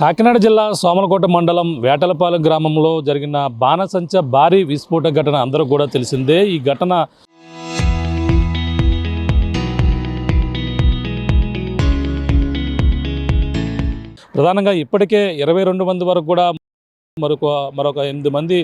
కాకినాడ జిల్లా సోమలకోట మండలం వేటలపాలెం గ్రామంలో జరిగిన బాణసంచ భారీ విస్ఫోట ఘటన అందరూ కూడా తెలిసిందే. ఈ ఘటన ప్రధానంగా ఇప్పటికే 22 మంది వరకు కూడా మరొక 8 మంది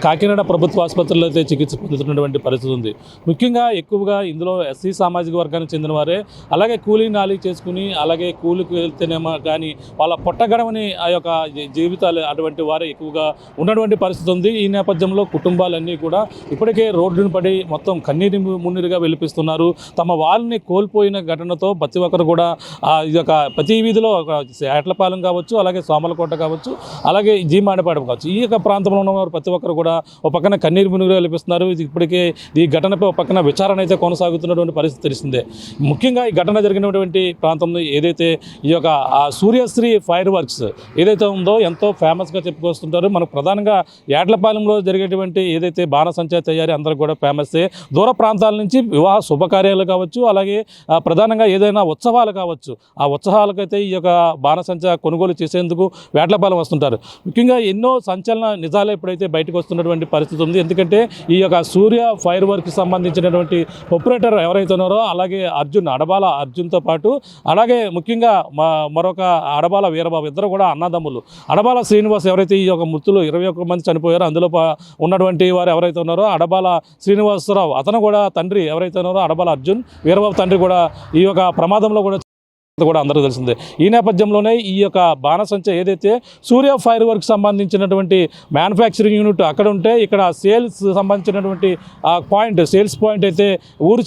కాకినాడ ప్రభుత్వ ఆసుపత్రిలో అయితే చికిత్స పొందుతున్నటువంటి పరిస్థితి ఉంది. ముఖ్యంగా ఎక్కువగా ఇందులో ఎస్సీ సామాజిక వర్గానికి చెందిన వారే, అలాగే కూలీ నాలి చేసుకుని అలాగే కూలికి వెళ్తేనేమో కానీ వాళ్ళ పొట్టగడవని ఆ యొక్క జీవితాలు అటువంటి వారే ఎక్కువగా ఉన్నటువంటి పరిస్థితి ఉంది. ఈ నేపథ్యంలో కుటుంబాలన్నీ కూడా ఇప్పటికే రోడ్డును పడి మొత్తం కన్నీటి మున్నీరుగా వెలిపిస్తున్నారు. తమ వాళ్ళని కోల్పోయిన ఘటనతో ప్రతి ఒక్కరు కూడా ఈ యొక్క ప్రతి వీధిలో ఏట్లపాలెం కావచ్చు, అలాగే సోమలకోట కావచ్చు, అలాగే జీమాడపాడు కావచ్చు, ఈ యొక్క ప్రాంతంలో ఉన్నవారు ప్రతి ఒక్కరు కూడా ఒక పక్కన కన్నీరు మునుగుగా వెలిపిస్తున్నారు. ఇప్పటికే ఈ ఘటనపై ఒక పక్కన విచారణ అయితే కొనసాగుతున్నటువంటి పరిస్థితి తెలిసిందే. ముఖ్యంగా ఈ ఘటన జరిగినటువంటి ప్రాంతంలో ఏదైతే ఈ యొక్క సూర్యశ్రీ ఫైర్ వర్క్స్ ఏదైతే ఉందో ఎంతో ఫేమస్గా చెప్పుకొస్తుంటారు. మనకు ప్రధానంగా యాడ్లపాలెంలో జరిగేటువంటి ఏదైతే బాణసంచా తయారీ అందరికి కూడా ఫేమస్సే. దూర ప్రాంతాల నుంచి వివాహ శుభకార్యాలు కావచ్చు, అలాగే ప్రధానంగా ఏదైనా ఉత్సవాలు కావచ్చు, ఆ ఉత్సవాలకైతే ఈ యొక్క బాణసంచా కొనుగోలు చేసేందుకు వేటలపాలెం వస్తుంటారు. ముఖ్యంగా ఎన్నో సంచలన నిజాలు ఇప్పుడైతే బయటకు వస్తున్నటువంటి పరిస్థితి ఉంది. ఎందుకంటే ఈ యొక్క సూర్య ఫైర్ వర్క్కి సంబంధించినటువంటి ఆపరేటర్ ఎవరైతే ఉన్నారో, అలాగే అడబాల అర్జున్తో పాటు అలాగే ముఖ్యంగా మరొక అడబాల వీరబాబు, ఇద్దరు కూడా అన్నదమ్ములు. అడబాల శ్రీనివాస్ ఎవరైతే ఈ యొక్క మృతులు 21 మంది చనిపోయారో అందులో ఉన్నటువంటి వారు ఎవరైతే ఉన్నారో అడబాల శ్రీనివాసరావు, అతను కూడా తండ్రి ఎవరైతే ఉన్నారో అడబాల అర్జున్, వీరబాబు తండ్రి కూడా ఈ యొక్క ప్రమాదంలో కూడా అందరూ తెలిసిందే. ఈ నేపథ్యంలోనే ఈ యొక్క బాణసంచ ఏదైతే సూర్య ఫైర్ వర్క్ సంబంధించినటువంటి మ్యానుఫ్యాక్చరింగ్ యూనిట్ అక్కడ ఉంటే, ఇక్కడ సేల్స్ సంబంధించినటువంటి సేల్స్ పాయింట్ అయితే ఊరు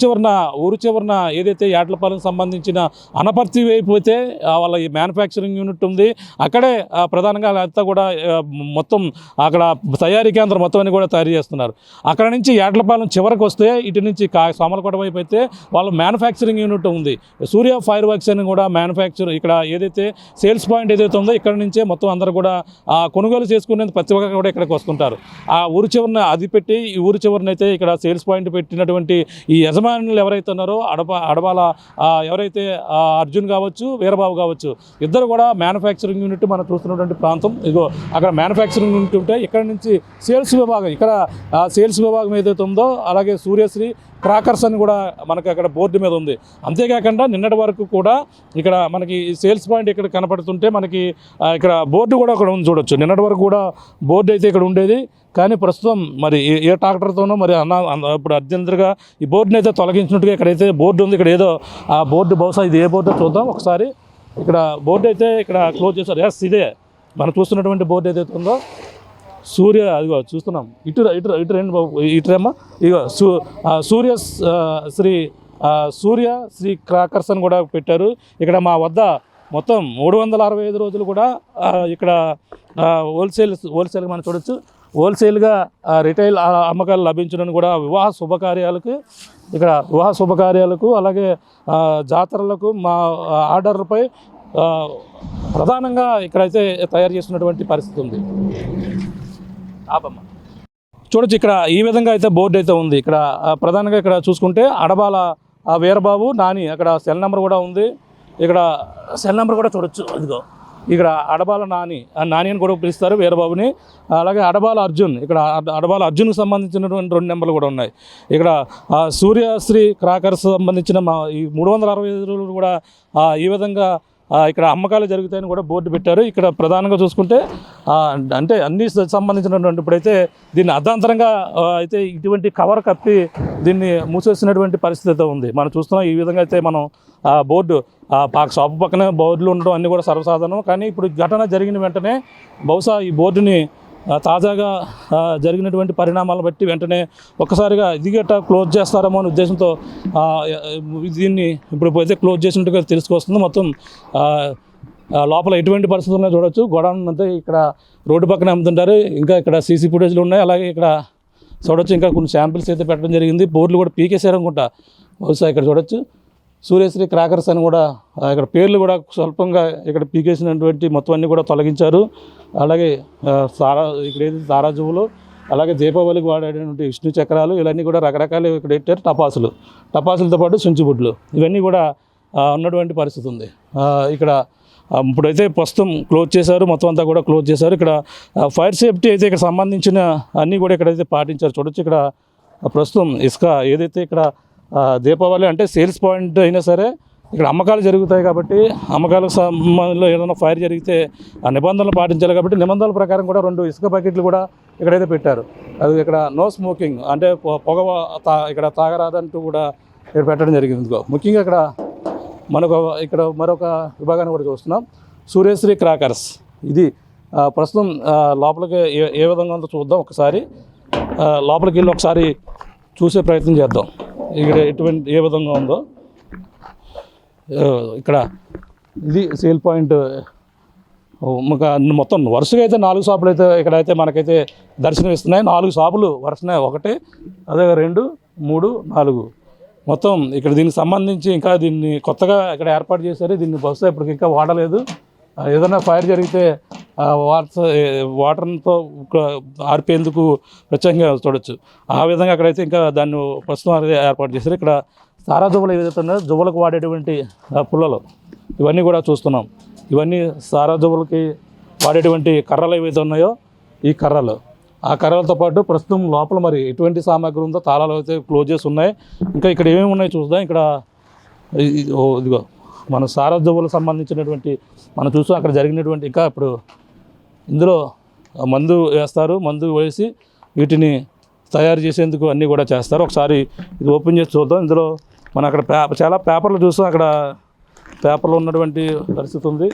చివరన ఏదైతే యాట్లపాలెం సంబంధించిన అనపర్తి వైపు అయితే వాళ్ళ ఈ మ్యానుఫ్యాక్చరింగ్ యూనిట్ ఉంది. అక్కడే ప్రధానంగా అంతా కూడా మొత్తం అక్కడ తయారీ కేంద్రం మొత్తం అన్ని కూడా తయారు చేస్తున్నారు. అక్కడ నుంచి యాట్లపాలెం చివరికి వస్తే ఇటు నుంచి సోమలకోట వైపు అయితే వాళ్ళ మ్యానుఫ్యాక్చరింగ్ యూనిట్ ఉంది. సూర్య ఫైర్ వర్క్స్ అని కూడా మ్యానుఫ్యాక్చర్ ఇక్కడ ఏదైతే సేల్స్ పాయింట్ ఏదైతే ఉందో ఇక్కడ నుంచే మొత్తం అందరూ కూడా కొనుగోలు చేసుకునేందుకు ప్రతి ఒక్కరు కూడా ఇక్కడికి వస్తుంటారు. ఆ ఊరు చివరిన అది పెట్టి ఈ ఊరు చివరినైతే ఇక్కడ సేల్స్ పాయింట్ పెట్టినటువంటి ఈ యజమానులు ఎవరైతే ఉన్నారో అడబాల ఎవరైతే అర్జున్ కావచ్చు, వీరబాబు కావచ్చు, ఇద్దరు కూడా మ్యానుఫ్యాక్చరింగ్ యూనిట్ మనం చూస్తున్నటువంటి ప్రాంతం. ఇగో అక్కడ మ్యానుఫ్యాక్చరింగ్ యూనిట్ ఉంటే ఇక్కడ నుంచి సేల్స్ విభాగం, ఇక్కడ సేల్స్ విభాగం ఏదైతే ఉందో అలాగే సూర్యశ్రీ క్రాకర్స్ అని కూడా మనకి అక్కడ బోర్డు మీద ఉంది. అంతేకాకుండా నిన్నటి వరకు కూడా ఇక్కడ మనకి సేల్స్ పాయింట్ ఇక్కడ కనపడుతుంటే మనకి ఇక్కడ బోర్డు కూడా అక్కడ ఉంది చూడొచ్చు. నిన్నటి వరకు కూడా బోర్డు అయితే ఇక్కడ ఉండేది, కానీ ప్రస్తుతం మరి ఏ ట్రాక్టర్తోనో మరి ఇప్పుడు అర్జెంటుగా ఈ బోర్డుని అయితే తొలగించినట్టుగా ఇక్కడైతే బోర్డు ఉంది. ఇక్కడ ఏదో ఆ బోర్డు బహుశా ఇది ఏ బోర్డో చూద్దాం ఒకసారి. ఇక్కడ బోర్డు అయితే ఇక్కడ క్లోజ్ చేశారు. ఎస్, ఇదే మనం చూస్తున్నటువంటి బోర్డు ఏదైతే ఉందో సూర్య, అదిగో చూస్తున్నాం. ఇటురేమ్మా, ఇగో సూర్యశ్రీ క్రాకర్స్ అని కూడా పెట్టారు. ఇక్కడ మా వద్ద మొత్తం 365 రోజులు కూడా ఇక్కడ హోల్సేల్ మనం చూడొచ్చు. హోల్సేల్గా రిటైల్ అమ్మకాలు లభించడం కూడా వివాహ శుభకార్యాలకు అలాగే జాతరలకు మా ఆర్డర్లపై ప్రధానంగా ఇక్కడైతే తయారు చేస్తున్నటువంటి పరిస్థితి ఉంది. చూడొచ్చు ఇక్కడ ఈ విధంగా అయితే బోర్డు అయితే ఉంది. ఇక్కడ ప్రధానంగా ఇక్కడ చూసుకుంటే అడబాల వీరబాబు నాని, అక్కడ సెల్ నెంబర్ కూడా ఉంది. ఇక్కడ సెల్ నెంబర్ కూడా చూడొచ్చు. అదిగో ఇక్కడ అడబాల నాని అని కూడా పిలుస్తారు వీరబాబుని. అలాగే అడబాల అర్జున్, ఇక్కడ అడబాల అర్జున్కి సంబంధించినటువంటి 2 నెంబర్లు కూడా ఉన్నాయి. ఇక్కడ సూర్యశ్రీ క్రాకర్స్ సంబంధించిన ఈ 365 రోజులు కూడా ఈ విధంగా ఇక్కడ అమ్మకాలు జరుగుతాయని కూడా బోర్డు పెట్టారు. ఇక్కడ ప్రధానంగా చూసుకుంటే అంటే అన్ని సంబంధించినటువంటి ఇప్పుడైతే దీన్ని అర్ధాంతరంగా అయితే ఇటువంటి కవర్ కప్పి దీన్ని మూసేసినటువంటి పరిస్థితి అయితే ఉంది. మనం చూస్తున్నాం. ఈ విధంగా అయితే మనం బోర్డు షాపు పక్కనే బోర్డులు ఉండడం అన్నీ కూడా సర్వసాధారణం. కానీ ఇప్పుడు ఘటన జరిగిన వెంటనే బహుశా ఈ బోర్డుని తాజాగా జరిగినటువంటి పరిణామాలను బట్టి వెంటనే ఒక్కసారిగా ఇదిగట్ట క్లోజ్ చేస్తారేమో అనే ఉద్దేశంతో దీన్ని ఇప్పుడు అయితే క్లోజ్ చేసినట్టుగా తెలుసుకొస్తుంది. మొత్తం లోపల ఎటువంటి పరిస్థితులు ఉన్నాయో చూడవచ్చు. గోడౌన్ అంతా ఇక్కడ రోడ్డు పక్కన అమ్ముతుంటారు. ఇంకా ఇక్కడ సీసీ ఫుటేజ్లు ఉన్నాయి. అలాగే ఇక్కడ చూడొచ్చు ఇంకా కొన్ని శాంపిల్స్ అయితే పెట్టడం జరిగింది. బోర్డులు కూడా పీకేసారు అనుకుంటా బహుశా. ఇక్కడ చూడొచ్చు సూర్యశ్రీ క్రాకర్స్ అని కూడా ఇక్కడ పేర్లు కూడా స్వల్పంగా ఇక్కడ పీకేసినటువంటి మొత్తం అన్నీ కూడా తొలగించారు. అలాగే ఇక్కడ ఏది తారాజువులు, అలాగే దీపావళికి వాడేటువంటి విష్ణు చక్రాలు ఇవన్నీ కూడా రకరకాలు ఇక్కడ పెట్టారు. టపాసులతో పాటు సుంచుబుడ్లు ఇవన్నీ కూడా ఉన్నటువంటి పరిస్థితి ఉంది. ఇక్కడ ఇప్పుడైతే ప్రస్తుతం క్లోజ్ చేశారు, మొత్తం అంతా కూడా క్లోజ్ చేశారు. ఇక్కడ ఫైర్ సేఫ్టీ అయితే ఇక్కడ సంబంధించిన అన్నీ కూడా ఇక్కడైతే పాటించారు. చూడొచ్చు ఇక్కడ ప్రస్తుతం ఇసుక ఏదైతే ఇక్కడ దీపావళి అంటే సేల్స్ పాయింట్ అయినా సరే ఇక్కడ అమ్మకాలు జరుగుతాయి కాబట్టి అమ్మకాలకు సంబంధంలో ఏదైనా ఫైర్ జరిగితే ఆ నిబంధనలు పాటించాలి కాబట్టి నిబంధనల ప్రకారం కూడా 2 ఇసుక బకెట్లు కూడా ఇక్కడైతే పెట్టారు. అది ఇక్కడ నో స్మోకింగ్ అంటే పొగ ఇక్కడ తాగరాదంటూ కూడా ఇక్కడ పెట్టడం జరిగింది. ముఖ్యంగా ఇక్కడ మరొక విభాగాన్ని కూడా చూస్తున్నాం, సూర్యశ్రీ క్రాకర్స్. ఇది ప్రస్తుతం లోపలికి ఏ విధంగా ఉందో చూద్దాం. ఒకసారి లోపలికి వెళ్ళి ఒకసారి చూసే ప్రయత్నం చేద్దాం. ఇక్కడ ఏ విధంగా ఉందో ఇక్కడ ఇది సేల్ పాయింట్. మొత్తం వరుసగా అయితే 4 షాపులు అయితే ఇక్కడైతే మనకైతే దర్శనం ఇస్తున్నాయి. 4 షాపులు వరుసనే, 1 అదే 2 3 4 మొత్తం ఇక్కడ దీనికి సంబంధించి ఇంకా దీన్ని కొత్తగా ఇక్కడ ఏర్పాటు చేశారు. దీన్ని బహుశా ఇప్పటికి ఇంకా వాడలేదు. ఏదైనా ఫైర్ జరిగితే వాటర్తో ఆర్పేందుకు ప్రత్యేకంగా చూడొచ్చు. ఆ విధంగా అక్కడైతే ఇంకా దాన్ని ప్రస్తుతం ఏర్పాటు చేశారు. ఇక్కడ సారా జువ్వలు ఏదైతే ఉన్నాయో జువ్వలకు వాడేటువంటి పుల్లలు ఇవన్నీ కూడా చూస్తున్నాం. ఇవన్నీ సారా జువ్వలకి వాడేటువంటి కర్రలు ఏవైతే ఉన్నాయో ఈ కర్రలు, ఆ కర్రలతో పాటు ప్రస్తుతం లోపల మరి ఎటువంటి సామాగ్రి ఉందో తాళాలు అయితే క్లోజ్ చేసి ఉన్నాయి. ఇంకా ఇక్కడ ఏమేమి ఉన్నాయి చూద్దాం. ఇక్కడ ఇదిగో మన సారా జువ్వలకు సంబంధించినటువంటి మనం చూస్తాం అక్కడ జరిగినటువంటి ఇంకా ఇప్పుడు ఇందులో మందు వేస్తారు. మందు వేసి వీటిని తయారు చేసేందుకు అన్నీ కూడా చేస్తారు. ఒకసారి ఇది ఓపెన్ చేసి చూద్దాం. ఇందులో మనం అక్కడ చాలా పేపర్లు చూస్తాం. అక్కడ పేపర్లో ఉన్నటువంటి పరిస్థితి ఉంది.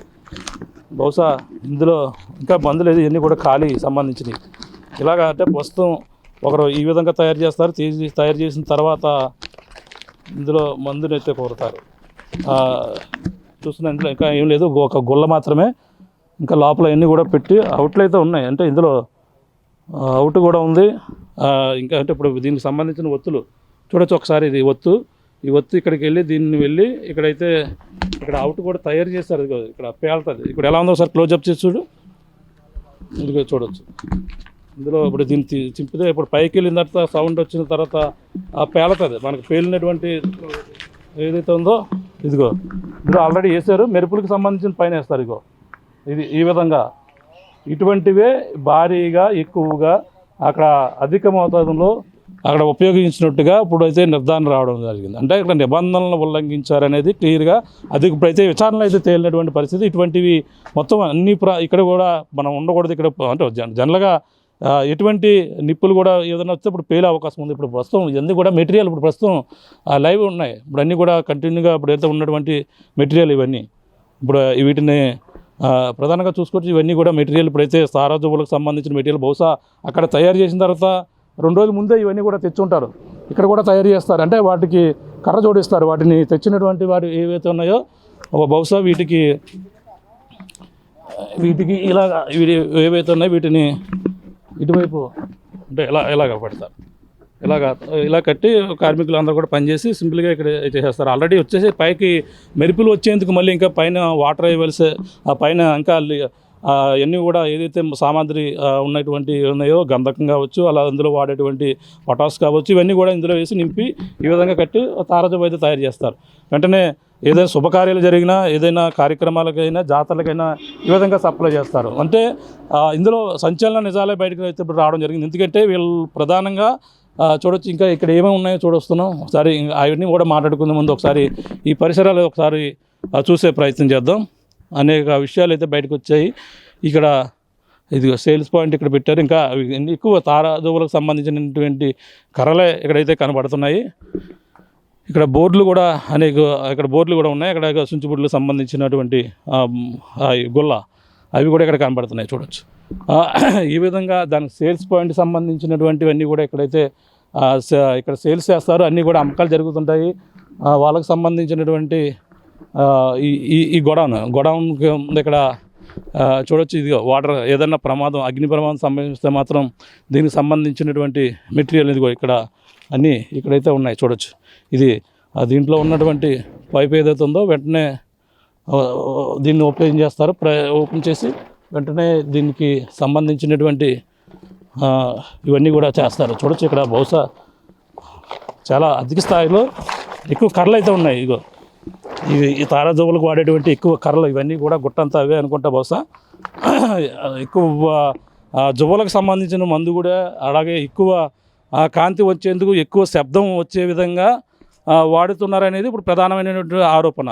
బహుశా ఇందులో ఇంకా మందులు లేదు, ఇవన్నీ కూడా ఖాళీ సంబంధించినవి. ఇలాగ అంటే ప్రస్తుతం ఒకరు ఈ విధంగా తయారు చేస్తారు. తయారు చేసిన తర్వాత ఇందులో మందుని అయితే కోరుతారు. చూస్తున్నా ఇందులో ఇంకా ఏం లేదు, ఒక గుల్ల మాత్రమే. ఇంకా లోపల అన్నీ కూడా పెట్టి అవుట్లు అయితే ఉన్నాయి. అంటే ఇందులో అవుట్ కూడా ఉంది. ఇంకా అంటే ఇప్పుడు దీనికి సంబంధించిన ఒత్తులు చూడొచ్చు. ఒకసారి ఇది ఒత్తు, ఈ ఒత్తు ఇక్కడికి వెళ్ళి దీన్ని వెళ్ళి ఇక్కడైతే ఇక్కడ అవుట్ కూడా తయారు చేస్తారు. ఇక్కడ పేలుతుంది. ఇక్కడ ఎలా ఉందో ఒకసారి క్లోజ్అప్ చేసి చూడు. ఇదిగో చూడొచ్చు. ఇందులో ఇప్పుడు దీన్ని చింపితే ఇప్పుడు పైకి వెళ్ళిన తర్వాత సౌండ్ వచ్చిన తర్వాత పేలుతుంది. మనకు పేలినటువంటి ఏదైతే ఉందో ఇదిగో ఇందులో ఆల్రెడీ వేసారు. మెరుపులకు సంబంధించిన పైన వేస్తారు. ఇగో ఇది ఈ విధంగా ఇటువంటివే భారీగా ఎక్కువగా అక్కడ అధిక మోతాదులో అక్కడ ఉపయోగించినట్టుగా ఇప్పుడైతే నిర్ధారణ రావడం జరిగింది. అంటే ఇక్కడ నిబంధనలను ఉల్లంఘించారనేది క్లియర్గా అది ఇప్పుడైతే విచారణలో అయితే తేలినటువంటి పరిస్థితి. ఇటువంటివి మొత్తం అన్ని ఇక్కడ కూడా మనం ఉండకూడదు. ఇక్కడ అంటే జనరల్గా ఎటువంటి నిప్పులు కూడా ఏదైనా వస్తే ఇప్పుడు పేలే అవకాశం ఉంది. ఇప్పుడు ప్రస్తుతం ఇవన్నీ కూడా మెటీరియల్ ఇప్పుడు ప్రస్తుతం లైవ్ ఉన్నాయి. ఇప్పుడు అన్నీ కూడా కంటిన్యూగా ఇప్పుడైతే ఉన్నటువంటి మెటీరియల్ ఇవన్నీ ఇప్పుడు వీటిని ప్రధానంగా చూసుకోవచ్చు. ఇవన్నీ కూడా మెటీరియల్ ఇప్పుడైతే సారా జువ్వలకు సంబంధించిన మెటీరియల్ బహుశా అక్కడ తయారు చేసిన తర్వాత 2 రోజుల ముందే ఇవన్నీ కూడా తెచ్చుంటారు. ఇక్కడ కూడా తయారు చేస్తారు. అంటే వాటికి కర్ర జోడిస్తారు. వాటిని తెచ్చినటువంటి వాటి ఏవైతే ఉన్నాయో బహుశా వీటికి ఇలా ఏవైతే ఉన్నాయో వీటిని ఇటువైపు అంటే ఇలాగ పెడతారు. ఇలా కట్టి కార్మికులు అందరూ కూడా పనిచేసి సింపుల్గా ఇక్కడ చేసేస్తారు. ఆల్రెడీ వచ్చేసి పైకి మెరుపులు వచ్చేందుకు మళ్ళీ ఇంకా పైన వాటర్ వేయవలసి ఆ పైన ఇంకా ఇవన్నీ కూడా ఏదైతే సామాగ్రి ఉన్నటువంటి ఉన్నాయో గంధకం కావచ్చు, అలా అందులో వాడేటువంటి పొటాస్ కావచ్చు, ఇవన్నీ కూడా ఇందులో వేసి నింపి ఈ విధంగా కట్టి తారాజువ్వ అయితే తయారు చేస్తారు. వెంటనే ఏదైనా శుభకార్యాలు జరిగినా ఏదైనా కార్యక్రమాలకైనా జాతరలకైనా ఈ విధంగా సప్లై చేస్తారు. అంటే ఇందులో సంచలన నిజాలే బయటకు అయితే ఇప్పుడు రావడం జరిగింది. ఎందుకంటే వీళ్ళు ప్రధానంగా చూడొచ్చు. ఇంకా ఇక్కడ ఏమేమి ఉన్నాయో చూడొస్తున్నాం. ఒకసారి అవన్నీ కూడా మాట్లాడుకునే ముందు ఒకసారి ఈ పరిసరాలు ఒకసారి చూసే ప్రయత్నం చేద్దాం. అనేక విషయాలు అయితే బయటకు వచ్చాయి. ఇక్కడ ఇది సేల్స్ పాయింట్ ఇక్కడ పెట్టారు. ఇంకా ఎక్కువ తారాజువ్వలకు సంబంధించినటువంటి కర్రలే ఇక్కడైతే కనబడుతున్నాయి. ఇక్కడ బోర్డులు కూడా ఇక్కడ బోర్డులు కూడా ఉన్నాయి. అక్కడ సుంచుబుడ్లకు సంబంధించినటువంటి గుల్ల అవి కూడా ఇక్కడ కనబడుతున్నాయి చూడొచ్చు. ఈ విధంగా దానికి సేల్స్ పాయింట్ సంబంధించినటువంటివన్నీ కూడా ఇక్కడైతే ఇక్కడ సేల్స్ చేస్తారు. అన్నీ కూడా అమ్మకాలు జరుగుతుంటాయి. వాళ్ళకు సంబంధించినటువంటి ఈ గొడౌన్ ఇక్కడ చూడొచ్చు. ఇది వాటర్ ఏదైనా ప్రమాదం అగ్ని ప్రమాదం సంభవిస్తే మాత్రం దీనికి సంబంధించినటువంటి మెటీరియల్ ఇదిగో ఇక్కడ అన్నీ ఇక్కడైతే ఉన్నాయి చూడొచ్చు. ఇది దీంట్లో ఉన్నటువంటి పైప్ ఏదైతే ఉందో వెంటనే దీన్ని ఓపెన్ చేస్తారు. ఓపెన్ చేసి వెంటనే దీనికి సంబంధించినటువంటి ఇవన్నీ కూడా చేస్తారు చూడొచ్చు. ఇక్కడ బహుశా చాలా అధిక స్థాయిలో ఎక్కువ కర్రలు అయితే ఉన్నాయి. ఇగో ఈ తారాజువ్వలకు వాడేటువంటి ఎక్కువ కర్రలు ఇవన్నీ కూడా గుట్టంతా అవే అనుకుంటా బహుశా. ఎక్కువ జువ్వలకు సంబంధించిన మందు కూడా అలాగే ఎక్కువ కాంతి వచ్చేందుకు ఎక్కువ శబ్దం వచ్చే విధంగా వాడుతున్నారనేది ఇప్పుడు ప్రధానమైనటువంటి ఆరోపణ.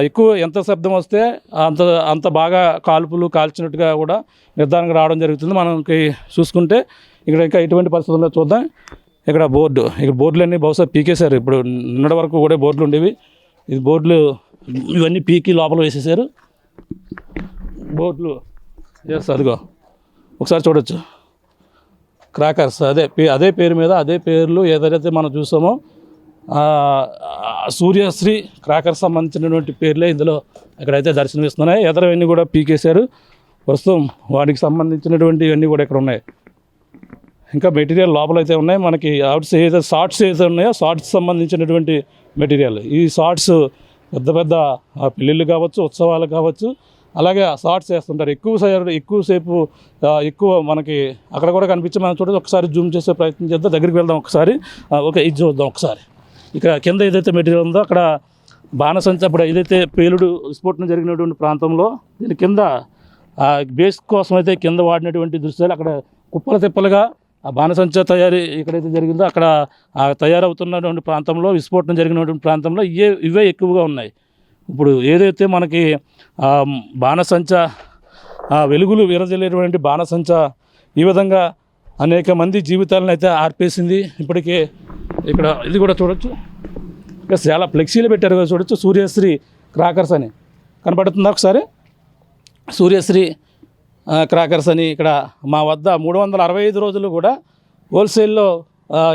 ఎక్కువ ఎంత శబ్దం వస్తే అంత అంత బాగా కాల్పులు కాల్చినట్టుగా కూడా నిర్ధారణకు రావడం జరుగుతుంది. మనకి చూసుకుంటే ఇక్కడ ఇంకా ఎటువంటి పరిస్థితుల్లో చూద్దాం. ఇక్కడ బోర్డులన్నీ బహుశా పీకేశారు. ఇప్పుడు నిన్నటి వరకు కూడా బోర్డులు ఉండేవి, ఇది బోర్డులు ఇవన్నీ పీకి లోపల వేసేసారు. బోర్డులు అదిగో ఒకసారి చూడొచ్చు, క్రాకర్స్ అదే పేరు మీద అదే పేర్లు ఏదైతే మనం చూసామో సూర్యశ్రీ క్రాకర్స్ సంబంధించినటువంటి పేర్లే ఇందులో ఇక్కడైతే దర్శనమిస్తున్నాయి. ఎదరవన్నీ కూడా పీకేశారు. ప్రస్తుతం వాటికి సంబంధించినటువంటి ఇవన్నీ కూడా ఇక్కడ ఉన్నాయి. ఇంకా మెటీరియల్ లోపలైతే ఉన్నాయి. మనకి అవుట్స్ ఏదైతే షార్ట్స్ ఏదైతే ఉన్నాయో షార్ట్స్ సంబంధించినటువంటి మెటీరియల్. ఈ షార్ట్స్ పెద్ద పెద్ద పెళ్ళిళ్ళు కావచ్చు, ఉత్సవాలు కావచ్చు, అలాగే షార్ట్స్ వేస్తుంటారు ఎక్కువసేపు ఎక్కువ మనకి అక్కడ కూడా కనిపించి మనం చూడదు. ఒకసారి జూమ్ చేసే ప్రయత్నం చేద్దాం, దగ్గరికి వెళ్దాం ఒకసారి. ఓకే, ఇది చూద్దాం ఒకసారి. ఇక్కడ కింద ఏదైతే మెటీరియల్ ఉందో అక్కడ బాణసంచ అప్పుడు ఏదైతే పేలుడు విస్ఫోటనం జరిగినటువంటి ప్రాంతంలో దీని కింద బేస్ కోసం అయితే కింద వాడినటువంటి దృశ్యాలు అక్కడ కుప్పల తిప్పలుగా ఆ బాణసంచ తయారీ ఎక్కడైతే జరిగిందో అక్కడ తయారవుతున్నటువంటి ప్రాంతంలో విస్ఫోటనం జరిగినటువంటి ప్రాంతంలో ఇవే ఎక్కువగా ఉన్నాయి. ఇప్పుడు ఏదైతే మనకి బాణసంచ వెలుగులు విరజల్లేటువంటి బాణసంచ ఈ విధంగా అనేక మంది జీవితాలను అయితే ఆర్పేసింది. ఇప్పటికే ఇక్కడ ఇది కూడా చూడొచ్చు, ఇంకా చాలా ఫ్లెక్సీలు పెట్టారు కదా చూడొచ్చు, సూర్యశ్రీ క్రాకర్స్ అని కనపడుతుందా ఒకసారి. సూర్యశ్రీ క్రాకర్స్ అని ఇక్కడ మా వద్ద 365 రోజులు కూడా హోల్సేల్లో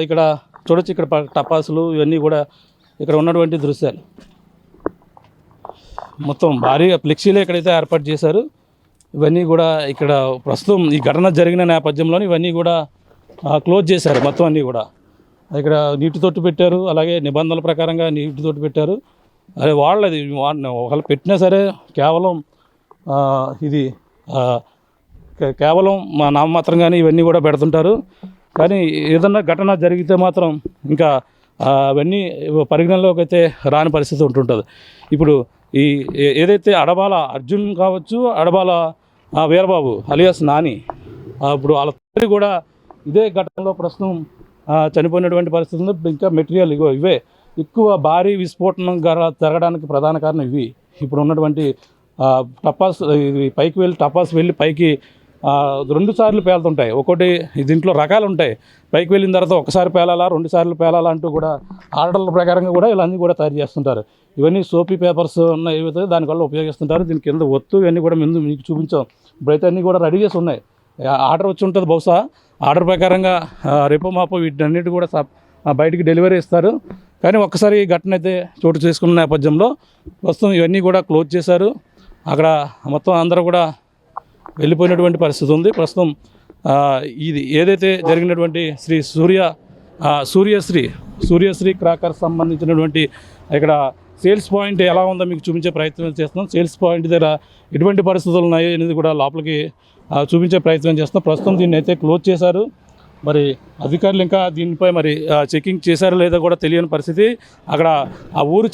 ఇక్కడ చూడొచ్చు. ఇక్కడ టపాసులు ఇవన్నీ కూడా ఇక్కడ ఉన్నటువంటి దృశ్యాలు మొత్తం భారీగా ఫ్లెక్సీలు ఎక్కడైతే ఏర్పాటు చేశారు ఇవన్నీ కూడా ఇక్కడ ప్రస్తుతం ఈ ఘటన జరిగిన నేపథ్యంలో ఇవన్నీ కూడా క్లోజ్ చేశారు మొత్తం అన్నీ కూడా. ఇక్కడ నీటి తొట్టు పెట్టారు, అలాగే నిబంధనల ప్రకారంగా నీటి తొట్టు పెట్టారు. అదే వాళ్ళది ఒకళ్ళు పెట్టినా సరే కేవలం ఇది కేవలం మా నామమాత్రంగానే ఇవన్నీ కూడా పెడుతుంటారు. కానీ ఏదన్నా ఘటన జరిగితే మాత్రం ఇంకా అవన్నీ పరిగణనలోకి అయితే రాని పరిస్థితి ఉంటుంటుంది. ఇప్పుడు ఈ ఏదైతే అడబాల అర్జున్ కావచ్చు, అడబాల వీరబాబు అలియాస్ నాని, ఇప్పుడు వాళ్ళ తండ్రి కూడా ఇదే ఘటనలో ప్రస్తుతం చనిపోయినటువంటి పరిస్థితి ఉంది. ఇంకా మెటీరియల్ ఇవే ఎక్కువ భారీ విస్ఫోటనం జరగడానికి ప్రధాన కారణం ఇవి. ఇప్పుడు ఉన్నటువంటి టపాస్ పైకి వెళ్ళి టపాస్ వెళ్ళి పైకి 2 సార్లు పేలుతుంటాయి. ఒకటి దీంట్లో రకాలు ఉంటాయి. పైకి వెళ్ళిన తర్వాత ఒకసారి పేలాలా, 2 సార్లు పేలాలా అంటూ కూడా ఆర్డర్ల ప్రకారంగా కూడా ఇలా అన్నీ కూడా తయారు చేస్తుంటారు. ఇవన్నీ సోపీ పేపర్స్ ఉన్న ఏవైతే దానివల్ల ఉపయోగిస్తుంటారు. దీని కింద ఒత్తు ఇవన్నీ కూడా ముందు మీకు చూపించాం. ఇప్పుడైతే అన్నీ కూడా రెడీ చేసి ఉన్నాయి. ఆర్డర్ వచ్చి ఉంటుంది బహుశా. ఆర్డర్ ప్రకారంగా రేపో మాపో వీటన్నిటి కూడా బయటికి డెలివరీ ఇస్తారు. కానీ ఒక్కసారి ఈ ఘటన అయితే చోటు చేసుకున్న నేపథ్యంలో ప్రస్తుతం ఇవన్నీ కూడా క్లోజ్ చేశారు. అక్కడ మొత్తం అందరూ కూడా వెళ్ళిపోయినటువంటి పరిస్థితి ఉంది. ప్రస్తుతం ఇది ఏదైతే జరిగినటువంటి సూర్యశ్రీ క్రాకర్స్ సంబంధించినటువంటి ఇక్కడ సేల్స్ పాయింట్ ఎలా ఉందో మీకు చూపించే ప్రయత్నం చేస్తున్నాం. సేల్స్ పాయింట్ దగ్గర ఎటువంటి పరిస్థితులు ఉన్నాయి అనేది కూడా లోపలికి చూపించే ప్రయత్నం చేస్తున్నాం. ప్రస్తుతం దీన్ని అయితే క్లోజ్ చేశారు. మరి అధికారులు ఇంకా దీనిపై మరి చెకింగ్ చేశారో లేదో కూడా తెలియని పరిస్థితి. అక్కడ ఆ ఊరు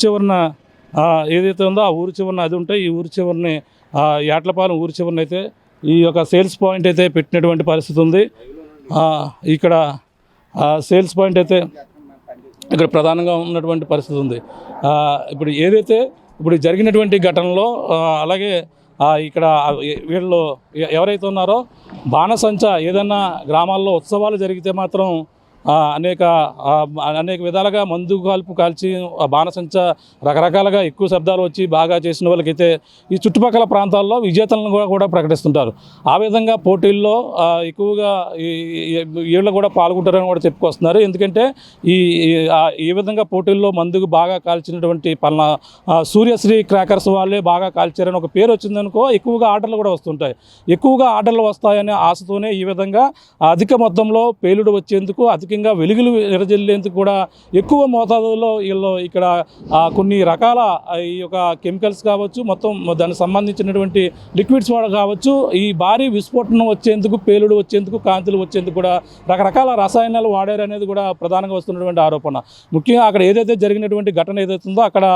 చివరన ఏదైతే ఉందో ఆ ఊరు చివరన అది ఉంటే ఈ ఊరు చివరిని యాట్లపాలెం ఊరు చివరిని అయితే ఈ యొక్క సేల్స్ పాయింట్ అయితే పెట్టినటువంటి పరిస్థితి ఉంది. ఇక్కడ సేల్స్ పాయింట్ అయితే ఇక్కడ ప్రధానంగా ఉన్నటువంటి పరిస్థితి ఉంది. ఇప్పుడు ఏదైతే ఇప్పుడు జరిగినటువంటి ఘటనలో అలాగే ఇక్కడ వీళ్ళు ఎవరైతే ఉన్నారో బాణసంచ ఏదన్నా గ్రామాల్లో ఉత్సవాలు జరిగితే మాత్రం అనేక విధాలుగా మందు కాల్చి బాణసంచ రకరకాలుగా ఎక్కువ శబ్దాలు వచ్చి బాగా చేసిన వాళ్ళకైతే ఈ చుట్టుపక్కల ప్రాంతాల్లో విజేతలను కూడా ప్రకటిస్తుంటారు. ఆ విధంగా పోటీల్లో ఎక్కువగా వీళ్ళు కూడా పాల్గొంటారని కూడా చెప్పుకొస్తున్నారు. ఎందుకంటే ఈ విధంగా పోటీల్లో మందుకు బాగా కాల్చినటువంటి పలానా సూర్యశ్రీ క్రాకర్స్ వాళ్ళే బాగా కాల్చారని ఒక పేరు వచ్చిందనుకో ఎక్కువగా ఆర్డర్లు కూడా వస్తుంటాయి. ఎక్కువగా ఆర్డర్లు వస్తాయనే ఆశతోనే ఈ విధంగా అధిక మొత్తంలో పేలుడు వచ్చేందుకు అధికంగా ముఖ్యంగా వెలుగులు విరజిల్లేందుకు కూడా ఎక్కువ మోతాదులో వీళ్ళు ఇక్కడ కొన్ని రకాల ఈ యొక్క కెమికల్స్ కావచ్చు, మొత్తం దానికి సంబంధించినటువంటి లిక్విడ్స్ కావచ్చు, ఈ భారీ విస్ఫోటనం వచ్చేందుకు, పేలుడు వచ్చేందుకు, కాంతులు వచ్చేందుకు కూడా రకరకాల రసాయనాలు వాడారు అనేది కూడా ప్రధానంగా వస్తున్నటువంటి ఆరోపణ. ముఖ్యంగా అక్కడ ఏదైతే జరిగినటువంటి ఘటన ఏదైతే ఉందో అక్కడ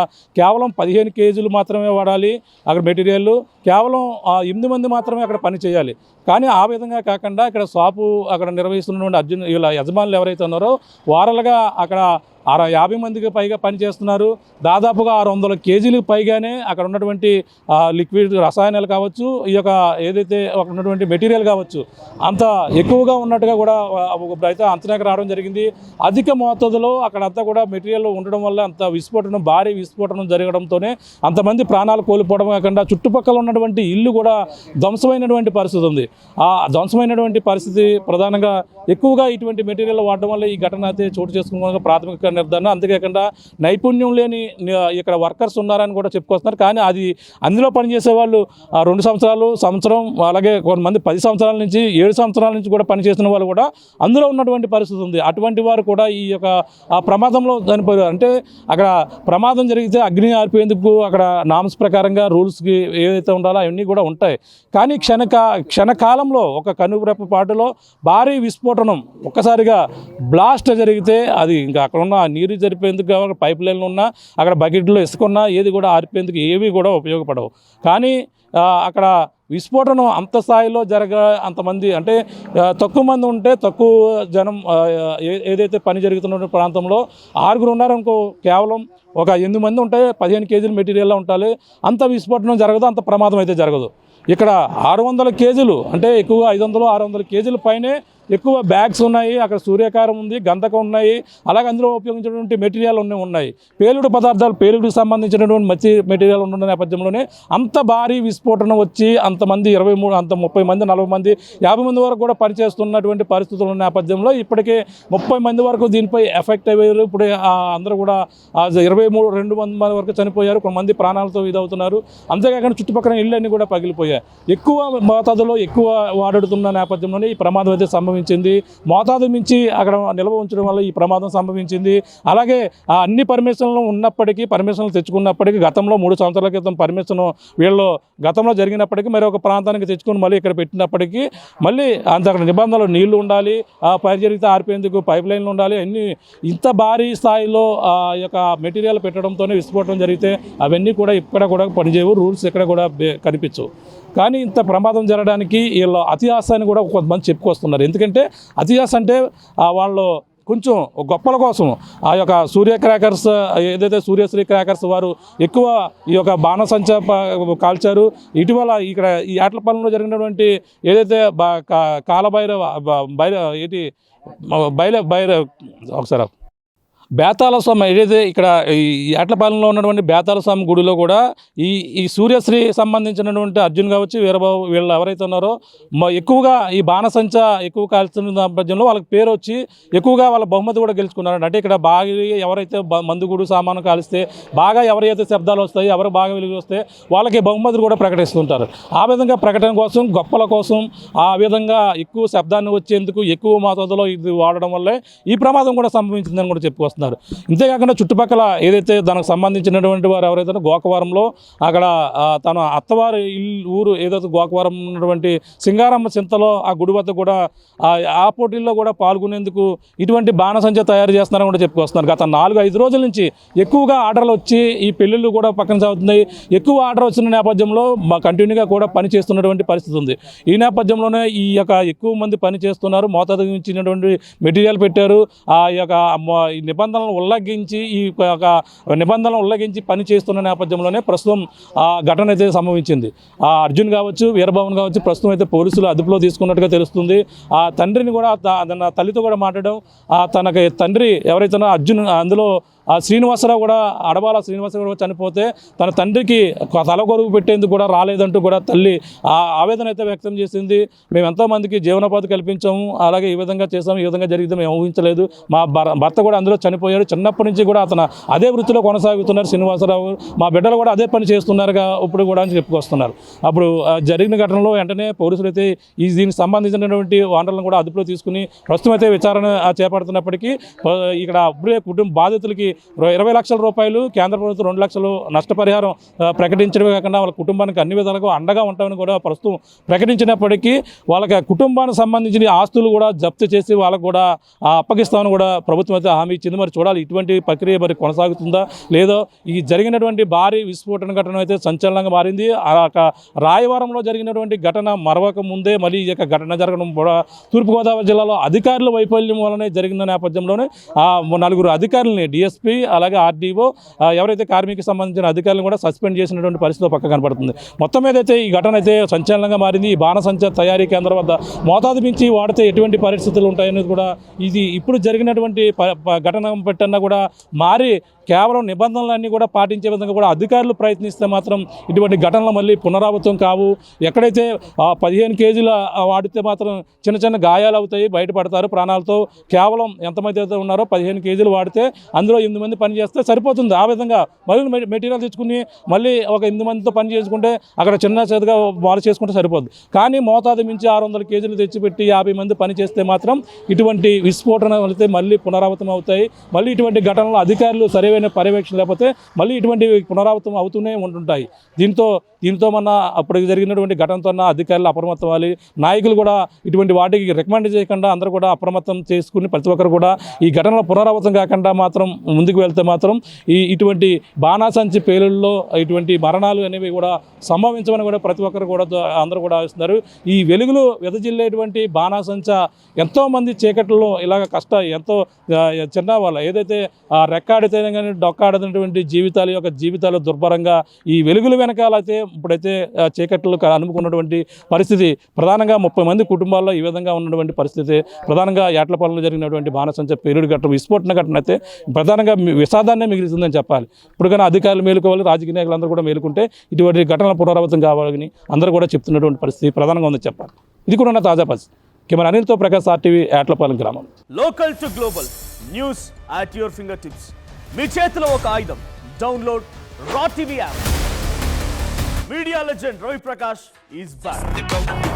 కేవలం 15 కేజీలు మాత్రమే వాడాలి అక్కడ మెటీరియల్, కేవలం 8 మంది మాత్రమే అక్కడ పని చేయాలి. కానీ ఆ విధంగా కాకుండా ఇక్కడ షాపు అక్కడ నిర్వహిస్తున్నటువంటి అర్జున్ వీళ్ళ యజమానులు ఎవరైతే ఉన్నారో వారలుగా అక్కడ 50 మందికి పైగా పనిచేస్తున్నారు. దాదాపుగా 600 కేజీలకు పైగానే అక్కడ ఉన్నటువంటి లిక్విడ్ రసాయనాలు కావచ్చు, ఈ యొక్క ఏదైతే అక్కడ ఉన్నటువంటి మెటీరియల్ కావచ్చు అంత ఎక్కువగా ఉన్నట్టుగా కూడా అయితే అంచనాకు రావడం జరిగింది. అధిక మోతాదులో అక్కడంతా కూడా మెటీరియల్ ఉండడం వల్ల అంత విస్ఫోటనం, భారీ విస్ఫోటనం జరగడంతోనే అంతమంది ప్రాణాలు కోల్పోవడం కాకుండా చుట్టుపక్కల ఉన్నటువంటి ఇల్లు కూడా ధ్వంసమైనటువంటి పరిస్థితి ఉంది. ఆ ధ్వంసమైనటువంటి పరిస్థితి ప్రధానంగా ఎక్కువగా ఇటువంటి మెటీరియల్ వాడడం వల్ల ఈ ఘటన అయితే చోటు చేసుకున్న ప్రాథమిక నిర్ధారణ. అంతేకాకుండా నైపుణ్యం లేని ఇక్కడ వర్కర్స్ ఉన్నారని కూడా చెప్పుకొస్తున్నారు. కానీ అది అందులో పనిచేసే వాళ్ళు 2 సంవత్సరాలు, సంవత్సరం, అలాగే కొంతమంది 10 సంవత్సరాల నుంచి 7 సంవత్సరాల నుంచి కూడా పనిచేస్తున్న వాళ్ళు కూడా అందులో ఉన్నటువంటి పరిస్థితి ఉంది. అటువంటి వారు కూడా ఈ యొక్క ప్రమాదంలో చనిపోయారు. అంటే అక్కడ ప్రమాదం జరిగితే అగ్ని ఆర్పేందుకు అక్కడ నామ్స్ ప్రకారంగా రూల్స్కి ఏదైతే ఉండాలో అవన్నీ కూడా ఉంటాయి. కానీ క్షణకాలంలో ఒక కనురెప్ప పాటులో భారీ విస్ఫోటనం ఒక్కసారిగా బ్లాస్ట్ జరిగితే అది ఇంకా అక్కడ ఉన్న నీరు జరిపేందుకు పైప్ లైన్లు ఉన్నా, అక్కడ బకెట్లో ఇసుకున్నా ఏది కూడా ఆర్పేందుకు ఏవి కూడా ఉపయోగపడవు. కానీ అక్కడ విస్ఫోటనం అంత స్థాయిలో అంతమంది అంటే తక్కువ మంది ఉంటే తక్కువ జనం ఏదైతే పని జరుగుతున్న ప్రాంతంలో 6 ఉన్నారనుకో, కేవలం ఒక 8 మంది ఉంటే 15 కేజీల మెటీరియల్లో ఉండాలి. అంత విస్ఫోటనం జరగదు, అంత ప్రమాదం అయితే జరగదు. ఇక్కడ 600 కేజీలు అంటే ఎక్కువ 500-600 కేజీల పైనే ఎక్కువ బ్యాగ్స్ ఉన్నాయి. అక్కడ సూర్యకారం ఉంది, గంధకం ఉన్నాయి, అలాగే అందులో ఉపయోగించినటువంటి మెటీరియల్ ఉన్నాయి. పేలుడు పదార్థాలు, పేలుడుకు సంబంధించినటువంటి మంచి మెటీరియల్ ఉన్న నేపథ్యంలోనే అంత భారీ విస్ఫోటనం వచ్చి అంతమంది 23, అంత 30 మంది, 40 మంది, 50 మంది వరకు కూడా పనిచేస్తున్నటువంటి పరిస్థితులు ఉన్న నేపథ్యంలో ఇప్పటికే 30 మంది వరకు దీనిపై ఎఫెక్ట్ అయ్యారు. ఇప్పుడు అందరూ కూడా 2 మంది వరకు చనిపోయారు, కొంతమంది ప్రాణాలతో ఇదవుతున్నారు. అంతేకాకుండా చుట్టుపక్కల ఇళ్ళన్నీ కూడా పగిలిపోయాయి. ఎక్కువ మోతాదులో ఎక్కువ వాడుతున్న నేపథ్యంలోనే ఈ ప్రమాదం అయితే సంభవించింది. మోతాదు మించి అక్కడ నిల్వ ఉంచడం వల్ల ఈ ప్రమాదం సంభవించింది. అలాగే అన్ని పర్మిషన్లు ఉన్నప్పటికీ, పర్మిషన్లు తెచ్చుకున్నప్పటికీ గతంలో 3 సంవత్సరాల క్రితం పర్మిషన్ వీళ్ళు గతంలో జరిగినప్పటికీ మరి ఒక ప్రాంతానికి తెచ్చుకొని మళ్ళీ ఇక్కడ పెట్టినప్పటికీ మళ్ళీ అంత నిబంధనలు నీళ్లు ఉండాలి, పని జరిగితే ఆర్పేందుకు పైప్ లైన్లు ఉండాలి. అన్ని ఇంత భారీ స్థాయిలో ఈ యొక్క మెటీరియల్ పెట్టడంతోనే విస్ఫోటనం జరిగితే అవన్నీ కూడా ఇక్కడ కూడా పనిచేయవు, రూల్స్ ఎక్కడ కూడా కనిపించవు. కానీ ఇంత ప్రమాదం జరగడానికి వీళ్ళ అతియాస అని కూడా కొంతమంది చెప్పుకొస్తున్నారు. ఎందుకంటే అతియాస అంటే వాళ్ళు కొంచెం గొప్పల కోసం ఆ యొక్క సూర్య క్రాకర్స్ ఏదైతే సూర్యశ్రీ క్రాకర్స్ వారు ఎక్కువ ఈ యొక్క బాణసంచ కాల్చారు. ఇటీవల ఇక్కడ ఈ ఆట్లపాలెంలో జరిగినటువంటి ఏదైతే ఒకసారి బేతాళ స్వామి ఏదైతే ఇక్కడ ఈ ఏట్లపాలెంలో ఉన్నటువంటి బేతాళ స్వామి గుడిలో కూడా ఈ సూర్యశ్రీ సంబంధించినటువంటి అర్జున్ కావచ్చు, వీరబాబు వీళ్ళు ఎవరైతే ఉన్నారో ఎక్కువగా ఈ బాణసంచ ఎక్కువ కాల్చిన నేపథ్యంలో వాళ్ళకి పేరు వచ్చి ఎక్కువగా వాళ్ళ బహుమతి కూడా గెలుచుకున్నారు. అంటే ఇక్కడ బాగా ఎవరైతే మందుగుడు సామాను కాలిస్తే బాగా ఎవరైతే శబ్దాలు వస్తాయి, ఎవరు బాగా వెలుగు వస్తే వాళ్ళకి బహుమతులు కూడా ప్రకటిస్తుంటారు. ఆ విధంగా ప్రకటన కోసం, గొప్పల కోసం ఆ విధంగా ఎక్కువ శబ్దాన్ని వచ్చేందుకు ఎక్కువ మోతాదులో ఇది వాడడం వల్లే ఈ ప్రమాదం కూడా సంభవించిందని కూడా చెప్పుకొస్తున్నారు. ఇంతేకాకుండా చుట్టుపక్కల ఏదైతే దానికి సంబంధించినటువంటి వారు ఎవరైతే గోకవరంలో అక్కడ తన అత్తవారి ఊరు ఏదైతే గోకవరం ఉన్నటువంటి సింగారమ్మ చింతలో ఆ గుడి వద్ద కూడా ఆ పోటీల్లో కూడా పాల్గొనేందుకు ఇటువంటి బాణసంచ తయారు చేస్తున్నారని కూడా చెప్పుకొస్తున్నారు. గత 4-5 రోజుల నుంచి ఎక్కువగా ఆర్డర్లు వచ్చి ఈ పెళ్ళిళ్ళు కూడా పక్కన సాగుతున్నాయి. ఎక్కువ ఆర్డర్ వచ్చిన నేపథ్యంలో కంటిన్యూగా కూడా పని చేస్తున్నటువంటి పరిస్థితి ఉంది. ఈ నేపథ్యంలోనే ఈ యొక్క ఎక్కువ మంది పని చేస్తున్నారు, మోతాదు మించినటువంటి మెటీరియల్ పెట్టారు. ఆ యొక్క నిబంధనలను ఉల్లంఘించి పని చేస్తున్న నేపథ్యంలోనే ప్రస్తుతం ఆ ఘటన అయితే సంభవించింది. ఆ అర్జున్ కావచ్చు, వీరభవన్ కావచ్చు ప్రస్తుతం అయితే పోలీసులు అదుపులో తీసుకున్నట్టుగా తెలుస్తుంది. ఆ తండ్రిని కూడా తన తల్లితో కూడా మాట్లాడడం, తనకి తండ్రి ఎవరైతే అర్జున్ అందులో ఆ శ్రీనివాసరావు కూడా అడబాల శ్రీనివాసరావు కూడా చనిపోతే తన తండ్రికి తలకొరుగు పెట్టేందుకు కూడా రాలేదంటూ కూడా తల్లి ఆవేదన అయితే వ్యక్తం చేసింది. మేము ఎంతోమందికి జీవనోపాధి కల్పించాము, అలాగే ఈ విధంగా చేసాము, ఈ విధంగా జరిగింది మేము ఊహించలేదు. మా భర్త కూడా అందులో చనిపోయాడు. చిన్నప్పటి నుంచి కూడా అతను అదే వృత్తిలో కొనసాగుతున్నారు శ్రీనివాసరావు. మా బిడ్డలు కూడా అదే పని చేస్తున్నారుగా ఇప్పుడు కూడా అని చెప్పుకొస్తున్నారు. అప్పుడు జరిగిన ఘటనలో వెంటనే పోలీసులు అయితే దీనికి సంబంధించినటువంటి వనరులను కూడా అదుపులో తీసుకుని ప్రస్తుతం అయితే విచారణ చేపడుతున్నప్పటికీ ఇక్కడ అప్పుడే కుటుంబ బాధితులకి 20 లక్షల రూపాయలు కేంద్ర ప్రభుత్వం 2 లక్షలు నష్టపరిహారం ప్రకటించడమే కాకుండా వాళ్ళ కుటుంబానికి అన్ని విధాలుగా అండగా ఉంటామని కూడా ప్రస్తుతం ప్రకటించినప్పటికీ వాళ్ళకి కుటుంబానికి సంబంధించిన ఆస్తులు కూడా జప్తు చేసి వాళ్ళకు కూడా అప్పగిస్తామని కూడా ప్రభుత్వం అయితే హామీ ఇచ్చింది. మరి చూడాలి ఇటువంటి ప్రక్రియ మరి కొనసాగుతుందా లేదో. ఈ జరిగినటువంటి భారీ విస్ఫోటన ఘటన అయితే సంచలనంగా మారింది. రాయవరంలో జరిగినటువంటి ఘటన మరవక ముందే మళ్ళీ ఈ యొక్క ఘటన జరగడం కూడా తూర్పుగోదావరి జిల్లాలో అధికారుల వైఫల్యం వల్లనే జరిగిన నేపథ్యంలోనే 4 అధికారులని డిఎస్పీ అలాగే ఆర్డీఓ ఎవరైతే కార్మిక సంబంధించిన అధికారులను కూడా సస్పెండ్ చేసినటువంటి పరిస్థితి పక్క కనపడుతుంది. మొత్తం మీద అయితే ఈ ఘటన అయితే సంచలనంగా మారింది. ఈ బాణసంచ తయారీ కేంద్రం వద్ద మోతాదు మించి వాడితే ఎటువంటి పరిస్థితులు ఉంటాయనేది కూడా ఇది ఇప్పుడు జరిగినటువంటి ఘటన పెట్టన్నా కూడా మారి కేవలం నిబంధనలన్నీ కూడా పాటించే విధంగా కూడా అధికారులు ప్రయత్నిస్తే మాత్రం ఇటువంటి ఘటనలు మళ్ళీ పునరావృతం కావు. ఎక్కడైతే 15 కేజీలు వాడితే మాత్రం చిన్న చిన్న గాయాలు అవుతాయి, బయటపడతారు ప్రాణాలతో. కేవలం ఎంతమంది అయితే ఉన్నారో 15 కేజీలు వాడితే అందులో 8 మంది పని చేస్తే సరిపోతుంది. ఆ విధంగా మళ్ళీ మెటీరియల్ తెచ్చుకుని మళ్ళీ ఒక 8 మందితో పని చేసుకుంటే అక్కడ చిన్న చేతిగా వాళ్ళు చేసుకుంటే సరిపోతుంది. కానీ మోతాదు మించి 600 కేజీలు తెచ్చిపెట్టి 50 మంది పని చేస్తే మాత్రం ఇటువంటి విస్ఫోటనలు అయితే మళ్ళీ పునరావృతం అవుతాయి. మళ్ళీ ఇటువంటి ఘటనలు అధికారులు సరైన పర్యవేక్షణ లేకపోతే మళ్ళీ ఇటువంటివి పునరావృతం అవుతూనే ఉంటుంటాయి. దీంతో మన అప్పుడు జరిగినటువంటి ఘటనతో అధికారులు అప్రమత్తం అవ్వాలి. నాయకులు కూడా ఇటువంటి వాటికి రికమెండ్ చేయకుండా అందరూ కూడా అప్రమత్తం చేసుకుని ప్రతి ఒక్కరు కూడా ఈ ఘటనలో పునరావృతం కాకుండా మాత్రం ముందుకు వెళ్తే మాత్రం ఇటువంటి బాణాసంచి పేలుల్లో ఇటువంటి మరణాలు అనేవి కూడా సంభవించమని కూడా ప్రతి ఒక్కరు కూడా అందరూ కూడా ఇస్తున్నారు. ఈ వెలుగులు వెదజిల్లేటువంటి బాణాసంచ ఎంతోమంది చీకట్లో ఇలాగ ఎంతో చిన్న వాళ్ళ ఏదైతే రెక్కాడితేనే కానీ డొక్కాడనటువంటి జీవితాలు దుర్భరంగా ఈ వెలుగుల వెనకాలైతే ఇప్పుడైతే చీకట్లు అనుకున్నటువంటి పరిస్థితి. ప్రధానంగా 30 మంది కుటుంబాల్లో ఈ విధంగా ఉన్నటువంటి పరిస్థితి. ప్రధానంగా ఏట్లపాలెంలో జరిగినటువంటి బాణసంచ పేలుడు ఘటన విస్ఫోటన ఘటన అయితే ప్రధానంగా విషాదాన్నే మిగులుతుందని చెప్పాలి. ఇప్పుడు కానీ అధికారులు మేలుకోవాలి, రాజకీయ నాయకులందరూ కూడా మేలుకుంటే ఇటువంటి ఘటనలు పునరావృతం కావాలని అందరూ కూడా చెప్తున్నటువంటి పరిస్థితి ప్రధానంగా ఉందని చెప్పాలి. ఇది కూడా ఉన్న తాజా పరిస్థితి. కెమెరా అనిల్తో ప్రకాష్ ఆర్టీవీ ఏట్లపాలెం గ్రామం. Local to global news at your finger tips. మీ చేతిలో ఒక ఆయుధం. Download raw TV app. Media legend Ravi Prakash is back.